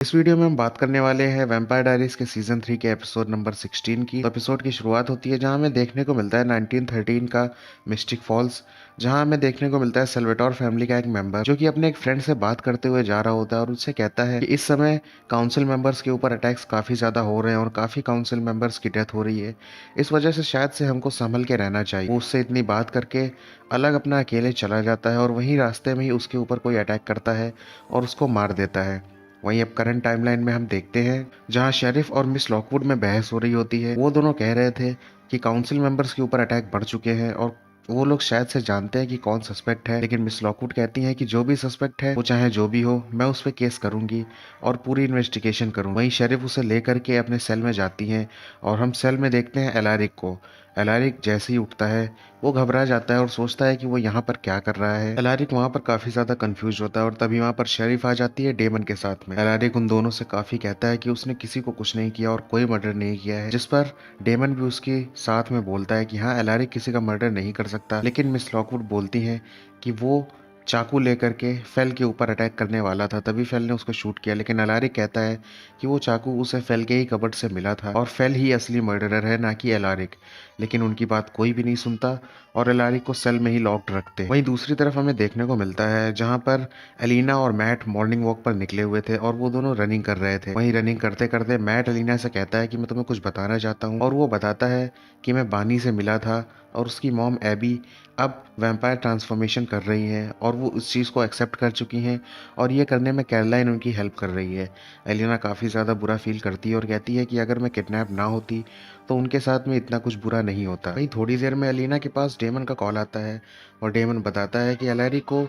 इस वीडियो में हम बात करने वाले हैं वैम्पायर डायरीज के सीजन 3 के एपिसोड नंबर 16 की। तो एपिसोड की शुरुआत होती है जहां हमें देखने को मिलता है 1913 का मिस्टिक फॉल्स, जहां हमें देखने को मिलता है सेल्वेटोर फैमिली का एक मेंबर जो कि अपने एक फ्रेंड से बात करते हुए जा रहा होता है और उससे कहता है कि इस समय काउंसिल मेंबर्स के ऊपर अटैक्स काफी ज्यादा हो रहे हैं और काफी काउंसिल मेंबर्स की डेथ हो रही है। इस वजह से शायद से हमको संभल के रहना चाहिए। वो उससे इतनी बात करके अलग अपना अकेले चला जाता है और वहीं रास्ते में ही उसके ऊपर कोई अटैक करता है और उसको मार देता है। वहीं अब करंट टाइमलाइन में हम देखते हैं जहां शेरिफ और मिस लॉकवुड में बहस हो रही होती है। वो दोनों कह रहे थे कि काउंसिल मेंबर्स के ऊपर अटैक बढ़ चुके हैं और वो लोग शायद से जानते हैं कि कौन सस्पेक्ट है, लेकिन मिस लॉकवुड कहती हैं कि जो भी सस्पेक्ट है वो चाहे जो भी हो, मैं उस पर केस करूंगी और पूरी इन्वेस्टिगेशन करूंगी। वहीं शेरिफ उसे लेकर के अपने सेल में जाती हैं और हम सेल में देखते हैं एलारिक को। एलारिक जैसे ही उठता है वो घबरा जाता है और सोचता है कि वो यहाँ पर क्या कर रहा है। एलारिक वहाँ पर काफी ज्यादा कंफ्यूज होता है और तभी वहाँ पर शेरिफ आ जाती है डेमन के साथ में। एलारिक उन दोनों से काफी कहता है कि उसने किसी को कुछ नहीं किया और कोई मर्डर नहीं किया है, जिस पर डेमन भी उसके साथ में बोलता है कि हाँ, एलारिक किसी का मर्डर नहीं कर सकता। लेकिन मिस लॉकवुड बोलती है कि वो चाकू लेकर के फेल के ऊपर अटैक करने वाला था, तभी फेल ने उसको शूट किया। लेकिन एलारिक कहता है कि वो चाकू उसे फेल के ही कबर्ड से मिला था और फेल ही असली मर्डरर है, ना कि एलारिक। लेकिन उनकी बात कोई भी नहीं सुनता और एलारिक को सेल में ही लॉक्ड रखते हैं। वहीं दूसरी तरफ हमें देखने को मिलता है जहां पर एलिना और मैट मॉर्निंग वॉक पर निकले हुए थे और वो दोनों रनिंग कर रहे थे। वहीं रनिंग करते करते मैट एलिना से कहता है कि मैं तुम्हें कुछ बताना चाहता हूँ, और वो बताता है कि मैं बानी से मिला था और उसकी मॉम एबी अब वैम्पायर ट्रांसफॉर्मेशन कर रही हैं और वो उस चीज़ को एक्सेप्ट कर चुकी हैं और ये करने में कैरोलाइन उनकी हेल्प कर रही है। एलिना काफ़ी ज़्यादा बुरा फील करती है और कहती है कि अगर मैं किडनैप ना होती तो उनके साथ में इतना कुछ बुरा नहीं होता। वहीं थोड़ी देर में एलिना के पास डेमन का कॉल आता है और डेमन बताता है कि एलैरी को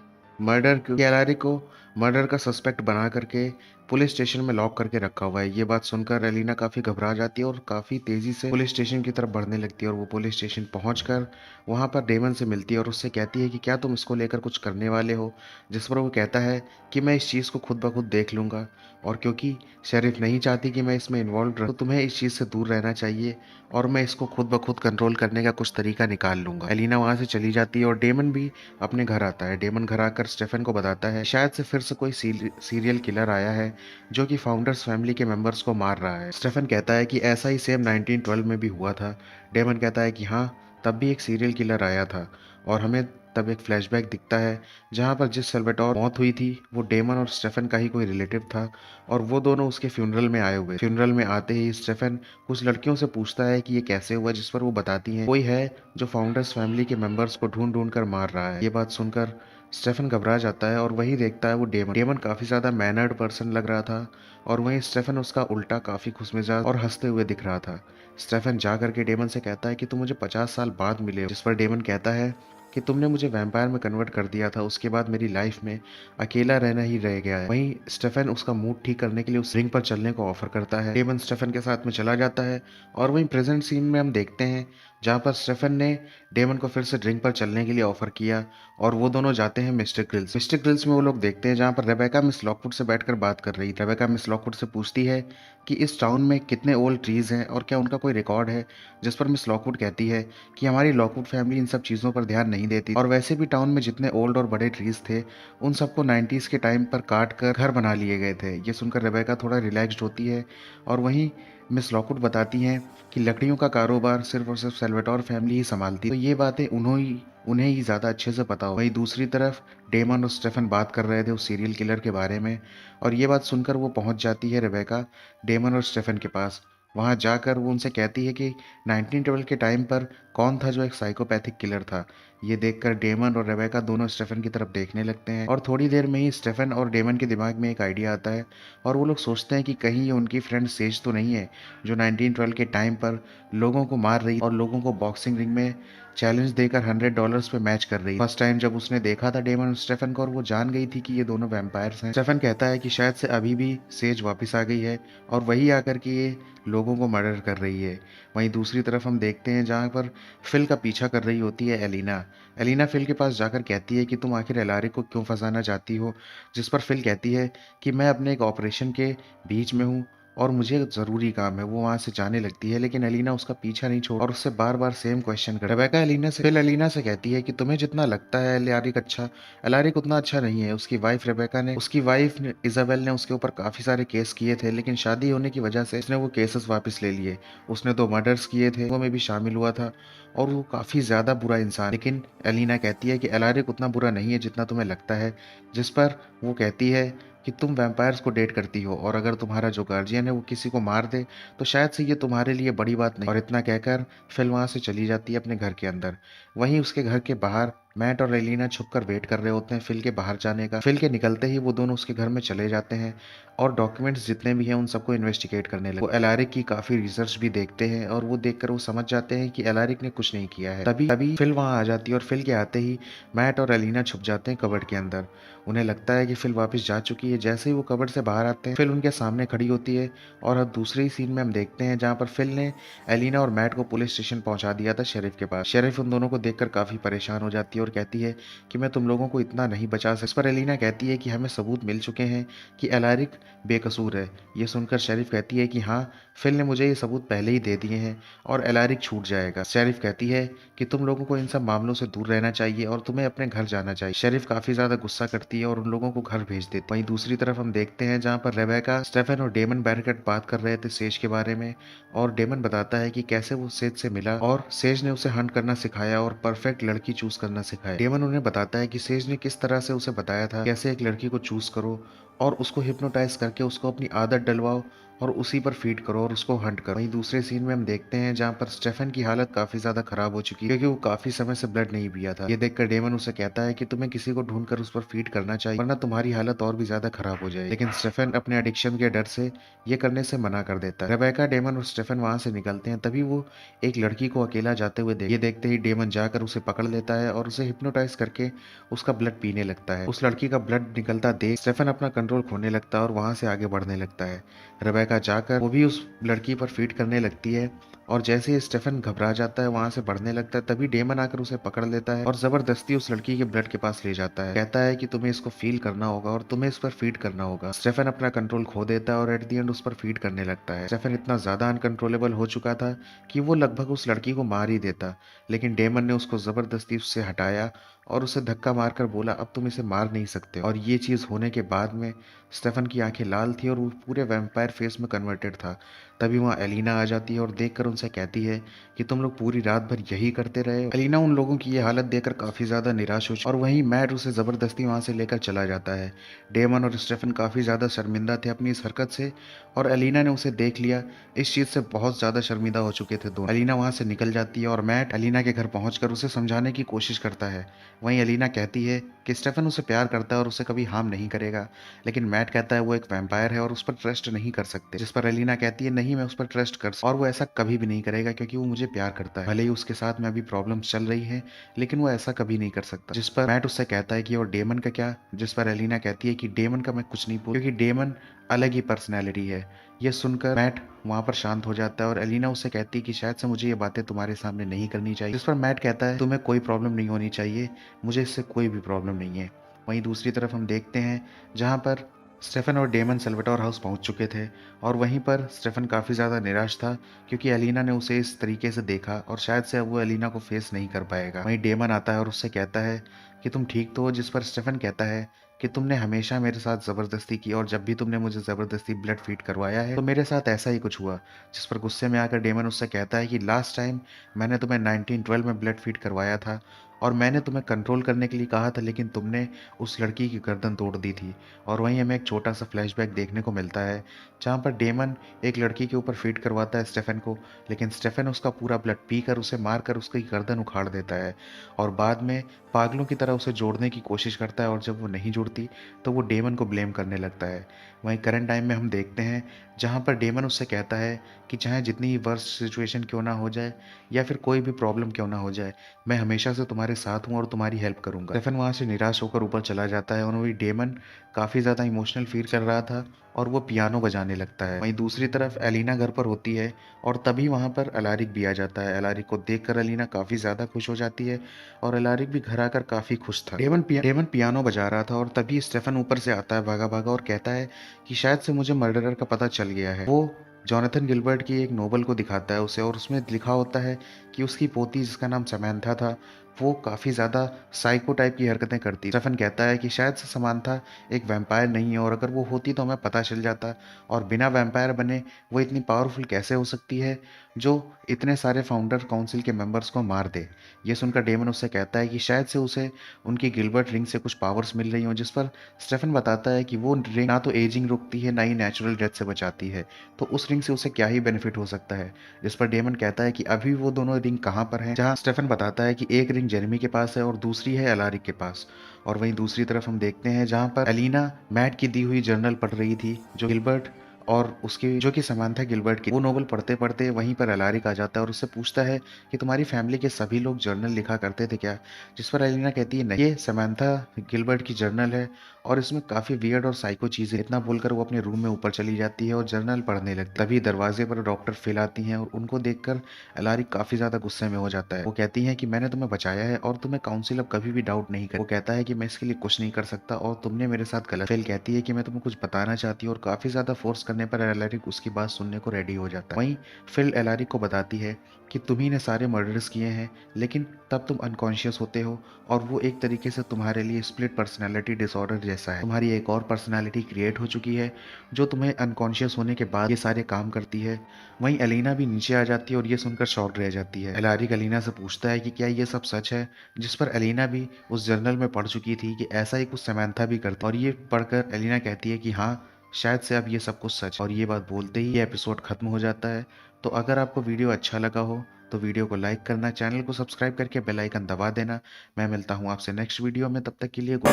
मर्डर का सस्पेक्ट बना करके पुलिस स्टेशन में लॉक करके रखा हुआ है। ये बात सुनकर एलिना काफी घबरा जाती है और काफी तेजी से पुलिस स्टेशन की तरफ बढ़ने लगती है और वो पुलिस स्टेशन पहुंचकर वहां पर डेमन से मिलती है और उससे कहती है कि क्या तुम इसको लेकर कुछ करने वाले हो, जिस पर वो कहता है कि मैं इस चीज को खुद ब खुद देख लूंगा और क्योंकि शेरिफ नहीं चाहती कि मैं इसमें इन्वॉल्व रहूं तो तुम्हें इस चीज से दूर रहना चाहिए और मैं इसको खुद ब खुद कंट्रोल करने का कुछ तरीका निकाल लूंगा। एलिना वहां से चली जाती है और डेमन भी अपने घर आता है। डेमन घर आकर स्टेफन को बताता है शायद से फिर से कोई सीरियल किलर आया है जो कि फाउंडर्स फैमिली के मेंबर्स को मार रहा है। स्टेफन कहता है कि ऐसा ही सेम 1912 में भी हुआ था। डेमन कहता है कि हाँ, तब भी एक सीरियल किलर आया था और हमें तब एक फ्लैशबैक दिखता है जहां पर जिस सेल्वेटोर मौत हुई थी वो डेमन और स्टेफन का ही कोई रिलेटिव था और वो दोनों उसके फ्यूनरल में आए हुए। फ्यूनरल में आते ही स्टेफन कुछ लड़कियों से पूछता है कि ये कैसे हुआ, जिस पर वो बताती हैं कोई है जो फाउंडर्स फैमिली के मेंबर्स को ढूंढ ढूंढ कर मार रहा है। ये बात सुनकर स्टेफन घबरा जाता है और वही देखता है वो डेमन। डेमन काफी ज्यादा मैनर्ड पर्सन लग रहा था और वहीं स्टेफन उसका उल्टा काफी खुशमिजाज और हंसते हुए दिख रहा था। स्टेफन जा करके डेमन से कहता है कि तुम मुझे 50 साल बाद मिले हो, जिस पर डेमन कहता है कि तुमने मुझे वैम्पायर में कन्वर्ट कर दिया था, उसके बाद मेरी लाइफ में अकेला रहना ही रह गया है। वहीं स्टेफन उसका मूड ठीक करने के लिए उस रिंग पर चलने को ऑफर करता है। डेमन स्टेफन के साथ में चला जाता है और वहीं प्रेजेंट सीन में हम देखते हैं जहां पर स्टेफन ने डेमन को फिर से ड्रिंक पर चलने के लिए ऑफर किया और वो दोनों जाते हैं मिस्टर ग्रिल्स। मिस्टर ग्रिल्स में वो लोग देखते हैं जहां पर रेबेका मिस लॉकवुड से बैठकर बात कर रही थी। रेबेका मिस लॉकवुड से पूछती है कि इस टाउन में कितने ओल्ड ट्रीज हैं और क्या उनका कोई रिकॉर्ड है, जिस पर मिस लॉकवुड कहती है कि हमारी लॉकवुड फैमिली इन सब चीज़ों पर ध्यान नहीं देती और वैसे भी टाउन में जितने ओल्ड और बड़े ट्रीज थे उन सबको 90s के टाइम पर काट कर घर बना लिए गए थे। ये सुनकर रेबेका थोड़ा रिलैक्स्ड होती है और वहीं मिस लॉकवुड बताती हैं कि लकड़ियों का कारोबार सिर्फ और सिर्फ सेल्वेटोर फैमिली ही संभालती, तो ये बातें उन्हें ही ज़्यादा अच्छे से पता हो। वहीं दूसरी तरफ डेमन और स्टेफन बात कर रहे थे उस सीरियल किलर के बारे में और ये बात सुनकर वो पहुंच जाती है रेबेका डेमन और स्टेफन के पास। वहां जाकर वो उनसे कहती है कि 1912 के टाइम पर कौन था जो एक साइकोपैथिक किलर था। ये देखकर डेमन और रेबेका दोनों स्टेफन की तरफ देखने लगते हैं और थोड़ी देर में ही स्टेफन और डेमन के दिमाग में एक आइडिया आता है और वो लोग सोचते हैं कि कहीं ये उनकी फ्रेंड सेज तो नहीं है जो 1912 के टाइम पर लोगों को मार रही और लोगों को बॉक्सिंग रिंग में चैलेंज देकर $100 पे मैच कर रही। फर्स्ट टाइम जब उसने देखा था डेमन और स्टेफन को और वो जान गई थी कि ये दोनों वैम्पायर्स हैं। स्टेफन कहता है कि शायद से अभी भी सेज वापस आ गई है और वही आकर के ये लोगों को मर्डर कर रही है। वहीं दूसरी तरफ हम देखते हैं जहाँ पर फिल का पीछा कर रही होती है एलिना। एलिना फिल के पास जाकर कहती है कि तुम आखिर एलारिक को क्यों फंसाना चाहती हो, जिस पर फिल कहती है कि मैं अपने एक ऑपरेशन के बीच में हूँ और मुझे ज़रूरी काम है। वो वहाँ से जाने लगती है, लेकिन एलिना उसका पीछा नहीं छोड़ और उससे बार-बार सेम क्वेश्चन कर रेबेका एलिना से कहती है कि तुम्हें जितना लगता है एलारिक उतना अच्छा नहीं है। उसकी वाइफ ने इज़ाबेल ने उसके ऊपर काफ़ी सारे केस किए थे, लेकिन शादी होने की वजह से उसने वो केसेस वापस ले लिए। उसने 2 मर्डर्स किए थे, वो में भी शामिल हुआ था और वो काफ़ी ज़्यादा बुरा इंसान। लेकिन एलिना कहती है कि एलारिक उतना बुरा नहीं है जितना तुम्हें लगता है, जिस पर वो कहती है कि तुम वैम्पायर्स को डेट करती हो और अगर तुम्हारा जो गार्जियन है वो किसी को मार दे तो शायद से ये तुम्हारे लिए बड़ी बात नहीं। और इतना कहकर फिल वहां से चली जाती है अपने घर के अंदर। वहीं उसके घर के बाहर मैट और एलिना छुपकर वेट कर रहे होते हैं फिल के बाहर जाने का। फिल के निकलते ही वो दोनों उसके घर में चले जाते हैं और डॉक्यूमेंट्स जितने भी हैं उन सबको इन्वेस्टिगेट करने लगते हैं। वो एलारिक की काफी रिसर्च भी देखते हैं और वो देखकर वो समझ जाते हैं कि एलारिक ने कुछ नहीं किया है। तभी तभी फिल वहां आ जाती है और फिल के आते ही मैट और एलिना छुप जाते हैं कबर्ड के अंदर। उन्हें लगता है कि फिल वापस जा चुकी है। जैसे ही वो कबर्ड से बाहर आते हैं फिल उनके सामने खड़ी होती है और अब दूसरे ही सीन में हम देखते हैं जहाँ पर फिल ने एलिना और मैट को पुलिस स्टेशन पहुंचा दिया था शेरिफ के पास। शेरिफ उन दोनों को देखकर काफी परेशान हो जाती है और कहती है कि मैं तुम लोगों को इतना नहीं बचा सकती। इस पर एलिना कहती है कि हमें सबूत मिल चुके हैं कि एलारिक बेकसूर है। ये सुनकर शेरिफ कहती है कि हाँ, फिल ने मुझे ये सबूत पहले ही दे दिए हैं और एलारिक छूट जाएगा। शेरिफ कहती है कि तुम लोगों को इन सब मामलों से दूर रहना चाहिए और तुम्हें अपने घर जाना चाहिए। शेरिफ काफी ज्यादा गुस्सा करती है और उन लोगों को घर भेज देती है। वहीं दूसरी तरफ हम देखते हैं जहाँ पर रेबेका, स्टेफन और डेमन बैरकेड बात कर रहे थे सेज के बारे में और डेमन बताता है कि कैसे वो सेज से मिला और सेज ने उसे हंट करना सिखाया और परफेक्ट लड़की चूज करना सिखाया। डेमन उन्हें बताता है कि सेज ने किस तरह से उसे बताया था कैसे एक लड़की को चूज करो और उसको हिप्नोटाइज करके उसको अपनी आदत डलवाओ और उसी पर फीड करो और उसको हंट करो। वहीं दूसरे सीन में हम देखते हैं जहाँ पर स्टेफन की हालत काफी ज्यादा खराब हो चुकी है क्योंकि वो काफी समय से ब्लड नहीं पिया था। ये देखकर डेमन उसे कहता है कि तुम्हें किसी को ढूंढकर उस पर फीड करना चाहिए वरना तुम्हारी हालत और भी ज्यादा खराब हो जाएगी। लेकिन स्टेफन अपने एडिक्शन के डर से ये करने से मना कर देता है। रेबेका, डेमन और स्टेफन वहां से निकलते हैं। तभी वो एक लड़की को अकेला जाते हुए ये देखते ही डेमन जाकर उसे पकड़ लेता है और उसे हिप्नोटाइज करके उसका ब्लड पीने लगता है। उस लड़की का ब्लड निकलता देख स्टेफन अपना कंट्रोल खोने लगता है और वहां से आगे बढ़ने लगता है। रेबेका जाकर वो भी उस लड़की पर फीड करने लगती है और जैसे ही स्टेफन घबरा जाता है वहां से बढ़ने लगता है तभी डेमन आकर उसे पकड़ लेता है और जबरदस्ती उस लड़की के ब्लड के पास ले जाता है। कहता है कि तुम्हें इसको फील करना होगा और तुम्हें इस पर फीड करना होगा। स्टेफन अपना कंट्रोल खो देता है और एट द एंड उस पर फीड करने लगता है। स्टेफन इतना ज्यादा अनकंट्रोलेबल हो चुका था कि वो लगभग उस लड़की को मार ही देता, लेकिन डेमन ने उसको जबरदस्ती उससे हटाया और उसे धक्का मारकर बोला अब तुम इसे मार नहीं सकते। और ये चीज होने के बाद में स्टेफन की आंखें लाल थी और वो पूरे वैम्पायर फेस में कन्वर्टेड था। तभी वहाँ एलिना आ जाती है और देखकर उनसे कहती है कि तुम लोग पूरी रात भर यही करते रहे हो। एलिना उन लोगों की ये हालत देखकर काफी ज्यादा निराश हो और वहीं मैट उसे जबरदस्ती वहां से लेकर चला जाता है। डेमन और स्टेफन काफी ज्यादा शर्मिंदा थे अपनी इस हरकत से और एलिना ने उसे देख लिया। इस चीज से बहुत ज्यादा शर्मिंदा हो चुके थे दोनों। एलिना वहां से निकल जाती है और मैट एलिना के घर पहुंचकर उसे समझाने की कोशिश करता है। वहीं एलिना कहती है कि स्टेफन उसे प्यार करता है और उसे कभी हार्म नहीं करेगा, लेकिन मैट कहता है वो एक वैम्पायर है और उस पर ट्रस्ट नहीं कर सकते। जिस पर एलिना कहती है नहीं, मैं उस पर ट्रस्ट कर और वो ऐसा कभी भी नहीं करेगा क्योंकि वो मुझे प्यार करता है। भले ही उसके साथ में अभी प्रॉब्लम्स चल रही है लेकिन वो ऐसा कभी नहीं कर सकता। जिस पर मैट उससे कहता है कि और डेमन का क्या, जिस पर एलिना कहती है कि डेमन का मैं कुछ नहीं पूछ क्योंकि डेमन अलग ही पर्सनैलिटी है। ये सुनकर मैट वहां पर शांत हो जाता है और एलिना उससे कहती है कि शायद से मुझे ये बातें तुम्हारे सामने नहीं करनी चाहिए। जिस पर मैट कहता है तुम्हें कोई प्रॉब्लम नहीं होनी चाहिए, मुझे इससे कोई भी प्रॉब्लम नहीं है। वहीं दूसरी तरफ हम देखते हैं जहां पर स्टेफन और डेमन सेल्वाटोर हाउस पहुंच चुके थे और वहीं पर स्टेफन काफ़ी ज़्यादा निराश था क्योंकि एलिना ने उसे इस तरीके से देखा और शायद से अब वो एलिना को फेस नहीं कर पाएगा। वहीं डेमन आता है और उससे कहता है कि तुम ठीक तो हो। जिस पर स्टेफन कहता है कि तुमने हमेशा मेरे साथ ज़बरदस्ती की और जब भी तुमने मुझे ज़बरदस्ती ब्लड फीड करवाया है तो मेरे साथ ऐसा ही कुछ हुआ। जिस पर गुस्से में आकर डेमन उससे कहता है कि लास्ट टाइम मैंने तुम्हें 1912 में ब्लड फीड करवाया था और मैंने तुम्हें कंट्रोल करने के लिए कहा था लेकिन तुमने उस लड़की की गर्दन तोड़ दी थी। और वहीं हमें एक छोटा सा फ्लैशबैक देखने को मिलता है जहाँ पर डेमन एक लड़की के ऊपर फीड करवाता है स्टेफन को, लेकिन स्टेफन उसका पूरा ब्लड पीकर उसे मारकर उसकी गर्दन उखाड़ देता है और बाद में पागलों की तरह उसे जोड़ने की कोशिश करता है और जब वो नहीं जुड़ती तो वो डेमन को ब्लेम करने लगता है। वहीं करंट टाइम में हम देखते हैं जहाँ पर डेमन उससे कहता है कि चाहे जितनी ही वर्स्ट सिचुएशन क्यों ना हो जाए या फिर कोई भी प्रॉब्लम क्यों ना हो जाए, मैं हमेशा से तुम्हारे तुम्हारे साथ हूँ और तुम्हारी हेल्प करूंगा। स्टेफन वहां से निराश होकर ऊपर चला जाता है और वही डेमन काफी ज्यादा इमोशनल फील कर रहा था और वो पियानो बजाने लगता है। वहीं दूसरी तरफ एलिना घर पर होती है और तभी वहां पर अलारिक भी आ जाता है। अलारिक को देखकर एलिना काफी ज्यादा खुश हो जाती है और अलारिक भी घर आकर काफी खुश था। डेमन पियानो बजा रहा था और तभी स्टेफन ऊपर से आता है भागा भागा और कहता है कि शायद से मुझे मर्डरर का पता चल गया है। वो जॉनथन गिलबर्ट की एक नोवेल को दिखाता है उसे और उसमें लिखा होता है कि उसकी पोती जिसका नाम समैंथा था वो काफ़ी ज़्यादा साइको टाइप की हरकतें करती। स्टेफन कहता है कि शायद से समैंथा एक वैम्पायर नहीं है और अगर वो होती तो हमें पता चल जाता और बिना वैम्पायर बने वो इतनी पावरफुल कैसे हो सकती है जो इतने सारे फाउंडर काउंसिल के मेंबर्स को मार दे। ये सुनकर डेमन उससे कहता है कि शायद से उसे उनकी गिलबर्ट रिंग से कुछ पावर्स मिल रही हो, जिस पर स्टेफन बताता है कि वो रिंग ना तो एजिंग रुकती है ना ही नेचुरल डेथ से बचाती है, तो उस रिंग से उसे क्या ही बेनिफिट हो सकता है। जिस पर डेमन कहता है कि अभी वो दोनों रिंग कहाँ पर हैं, जहाँ स्टेफन बताता है कि एक रिंग जेरेमी के पास है और दूसरी है अलारिक के पास। और वहीं दूसरी तरफ हम देखते हैं जहाँ पर एलिना मैट की दी हुई जर्नल पढ़ रही थी जो गिलबर्ट और उसकी जो कि समांथा गिलबर्ट की। वो नोवेल पढ़ते पढ़ते वहीं पर अलारिक आ जाता है और उससे पूछता है कि तुम्हारी फैमिली के सभी लोग जर्नल लिखा करते थे क्या। जिस पर एलिना कहती है नहीं, ये समांथा गिलबर्ट की जर्नल है और इसमें काफी वियर्ड और साइको चीजें। इतना बोलकर वो अपने रूम में ऊपर चली जाती है और जर्नल पढ़ने लगती है। तभी दरवाजे पर डॉक्टर फिल आती हैं और उनको देखकर अलारिक काफी ज्यादा गुस्से में हो जाता है। वो कहती है कि मैंने तुम्हें बचाया है और तुम्हें काउंसिल अब कभी भी डाउट नहीं कर। वो कहता है कि मैं इसके लिए कुछ नहीं कर सकता और तुमने मेरे साथ गलत। फिल कहती है कि मैं तुम्हें कुछ बताना चाहती हूँ और काफी ज्यादा फोर्स करने पर एलारिक उसकी बात सुनने को रेडी हो जाता है। वहीं फिल एलारिक को बताती है कि तुम्ही ने सारे मर्डर्स किए हैं लेकिन तब तुम अनकॉन्शियस होते हो और वो एक तरीके से तुम्हारे लिए स्प्लिट पर्सनैलिटी डिसऑर्डर जैसा है। तुम्हारी एक और पर्सनैलिटी क्रिएट हो चुकी है जो तुम्हें अनकॉन्शियस होने के बाद ये सारे काम करती है। वहीं एलिना भी नीचे आ जाती है और ये सुनकर शॉक रह जाती है। एलारिक एलिना से पूछता है कि क्या ये सब सच है, जिस पर एलिना भी उस जर्नल में पढ़ चुकी थी कि ऐसा ही कुछ समैंथा भी करती। और ये पढ़कर एलिना कहती है कि हाँ शायद से अब ये सब कुछ सच। और ये बात बोलते ही ये एपिसोड खत्म हो जाता है। तो अगर आपको वीडियो अच्छा लगा हो तो वीडियो को लाइक करना, चैनल को सब्सक्राइब करके बेल आइकन दबा देना। मैं मिलता हूँ आपसे नेक्स्ट वीडियो में, तब तक के लिए गुड।